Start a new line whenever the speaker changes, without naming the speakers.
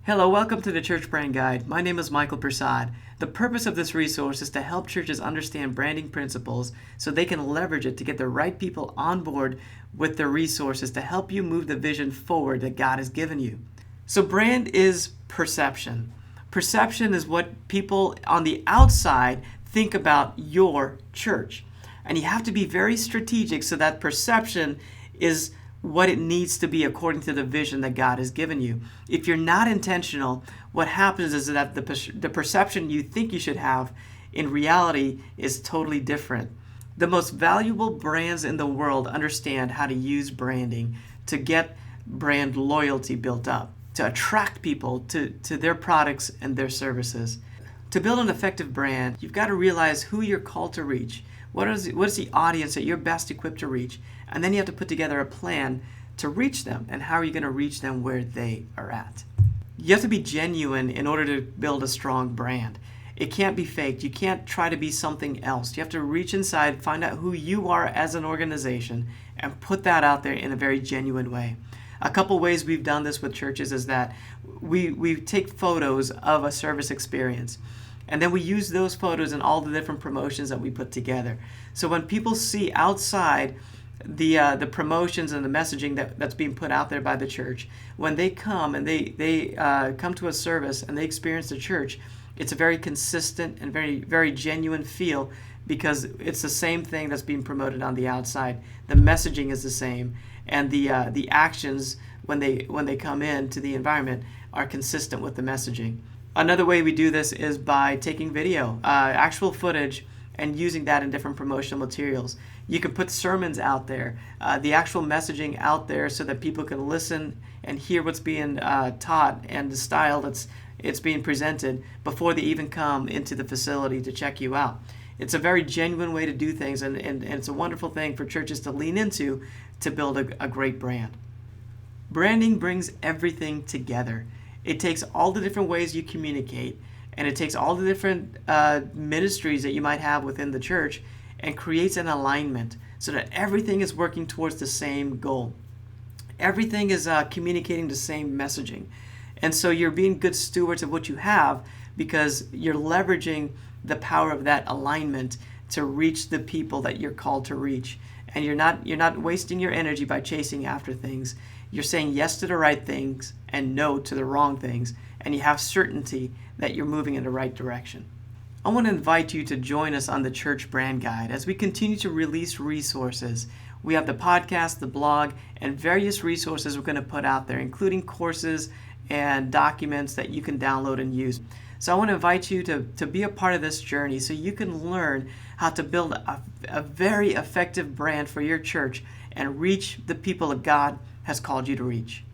Hello, welcome to the Church Brand Guide. My name is Michael Prasad. The purpose of this resource is to help churches understand branding principles so they can leverage it to get the right people on board with their resources to help you move the vision forward that God has given you. So brand is perception. Perception is what people on the outside think about your church. And you have to be very strategic so that perception is what it needs to be according to the vision that God has given you. If you're not intentional, what happens is that the perception you think you should have in reality is totally different. The most valuable brands in the world understand how to use branding to get brand loyalty built up, to attract people to their products and their services. To build an effective brand, you've got to realize who you're called to reach. What is the audience that you're best equipped to reach? And then you have to put together a plan to reach them. And how are you going to reach them where they are at? You have to be genuine in order to build a strong brand. It can't be faked. You can't try to be something else. You have to reach inside, find out who you are as an organization, and put that out there in a very genuine way. A couple ways we've done this with churches is that we take photos of a service experience. And then we use those photos in all the different promotions that we put together. So when people see outside the promotions and the messaging that's being put out there by the church, when they come and they come to a service and they experience the church, it's a very consistent and very, very genuine feel because it's the same thing that's being promoted on the outside. The messaging is the same, and the actions when they come into the environment are consistent with the messaging. Another way we do this is by taking video, actual footage, and using that in different promotional materials. You can put sermons out there, the actual messaging out there so that people can listen and hear what's being taught and the style it's being presented before they even come into the facility to check you out. It's a very genuine way to do things, and it's a wonderful thing for churches to lean into to build a great brand. Branding brings everything together. It takes all the different ways you communicate, and it takes all the different ministries that you might have within the church and creates an alignment so that everything is working towards the same goal. Everything is communicating the same messaging. And so you're being good stewards of what you have because you're leveraging the power of that alignment to reach the people that you're called to reach. And you're not wasting your energy by chasing after things. You're saying yes to the right things and no to the wrong things, and you have certainty that you're moving in the right direction. I want to invite you to join us on the Church Brand Guide as we continue to release resources. We have the podcast, the blog, and various resources we're going to put out there, including courses and documents that you can download and use. So I want to invite you to be a part of this journey so you can learn how to build a very effective brand for your church and reach the people that God has called you to reach.